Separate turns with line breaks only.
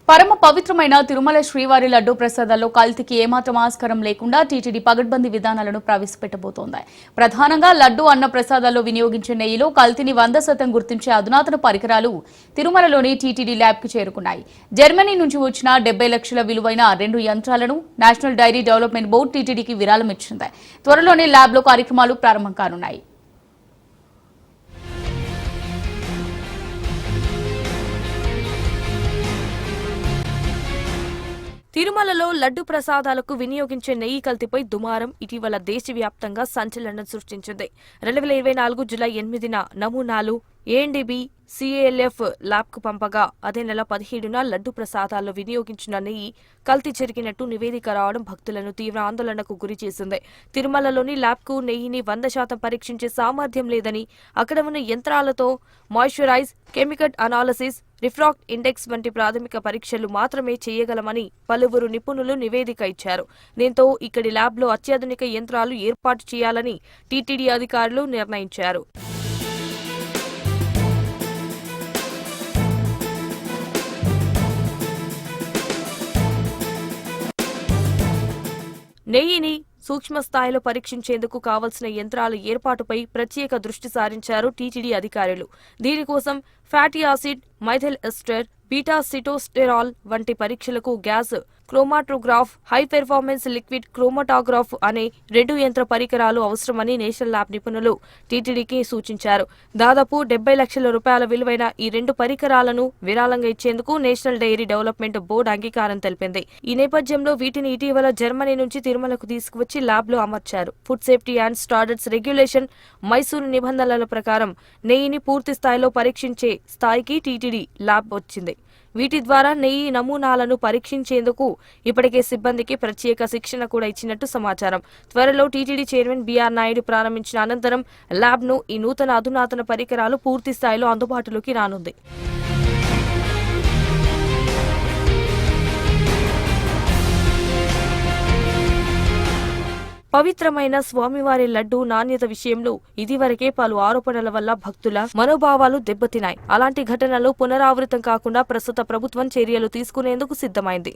పరమ పవిత్రమైన తిరుమల శ్రీవారి లడ్డూ ప్రసాదాల్లో కల్తీకి ఏమాత్రం ఆస్కారం లేకుండా టీటీడీ పగడ్బందీ విధానాలను ప్రవేశపెట్టబోతోంది. ప్రధానంగా లడ్డూ అన్న ప్రసాదాల్లో వినియోగించే నెయ్యిలో కల్తీని 100% గుర్తించే అధునాతన పరికరాలు తిరుమలలోని టీటీడీ ల్యాబ్కు చేరుకున్నాయి. జర్మనీ నుంచి వచ్చిన 70 లక్షల విలువైన 2 యంత్రాలను నేషనల్ డైరీ డెవలప్మెంట్ బోర్డు టీటీడీకి విరాళం ఇచ్చింది. త్వరలోనే ల్యాబ్లో కార్యక్రమాలు ప్రారంభం కానున్నాయి.
తిరుమలలో లడ్డు ప్రసాదాలకు వినియోగించే నెయ్యి కల్తీపై దుమారం ఇటీవల దేశవ్యాప్తంగా సంచలనం సృష్టించింది. 2024 జూలై 8న నమూనాలు ఏఎన్డీబీ సిఏఎల్ఎఫ్ ల్యాబ్కు పంపగా అదే నెల 17న లడ్డు ప్రసాదాల్లో వినియోగించిన నెయ్యి కల్తీ జరిగినట్టు నివేదిక రావడం భక్తులను తీవ్ర ఆందోళనకు గురిచేసింది. తిరుమలలోని ల్యాబ్కు నెయ్యిని 100% పరీక్షించే సామర్థ్యం లేదని, అక్కడ ఉన్న యంత్రాలతో moisturise, chemical analysis, refract index వంటి ప్రాథమిక పరీక్షలు మాత్రమే చేయగలమని పలువురు నిపుణులు నివేదిక ఇచ్చారు. దీంతో ఇక్కడి ల్యాబ్లో అత్యాధునిక యంత్రాలు ఏర్పాటు చేయాలని టీటీడీ అధికారులు నిర్ణయించారు. నెయ్యిని సూక్ష్మ స్థాయిలో పరీక్షించేందుకు కావలసిన యంత్రాల ఏర్పాటుపై ప్రత్యేక దృష్టి సారించారు టీటీడీ అధికారులు. దీనికోసం ఫ్యాటీ యాసిడ్, మైథైల్ ఎస్టర్, బీటా సిటోస్టెరాల్ వంటి పరీక్షలకు gas chromatograph, high performance liquid chromatograph అనే 2 యంత్ర పరికరాలు అవసరమని నేషనల్ ల్యాబ్ నిపుణులు టీటీడీకి సూచించారు. దాదాపు 70 లక్షల రూపాయల విలువైన ఈ 2 పరికరాలను విరాళంగా ఇచ్చేందుకు నేషనల్ డైరీ డెవలప్మెంట్ బోర్డు అంగీకారం తెలిపింది. ఈ నేపథ్యంలో వీటిని ఇటీవల జర్మనీ నుంచి తిరుమలకు తీసుకువచ్చి ల్యాబ్లో అమర్చారు. Food safety and standards regulation Mysuru నిబంధనల ప్రకారం నెయ్యిని పూర్తి స్థాయిలో పరీక్షించే స్థాయికి టీటీడీ ల్యాబ్ వచ్చింది. వీటి ద్వారా నెయ్యి నమూనాలను పరీక్షించేందుకు ఇప్పటికే సిబ్బందికి ప్రత్యేక శిక్షణ కూడా ఇచ్చినట్టు సమాచారం. త్వరలో టీటీడీ చైర్మన్ బీఆర్ నాయుడు ప్రారంభించిన అనంతరం ల్యాబ్ను ఈ నూతన అధునాతన పరికరాలు పూర్తి స్థాయిలో అందుబాటులోకి రానుంది. పవిత్రమైన స్వామివారి లడ్డూ నాణ్యత విషయంలో ఇదివరకే పలు ఆరోపణల వల్ల భక్తుల మనోభావాలు దెబ్బతిన్నాయి. అలాంటి ఘటనలు పునరావృతం కాకుండా ప్రస్తుత ప్రభుత్వం చర్యలు తీసుకునేందుకు సిద్ధమైంది.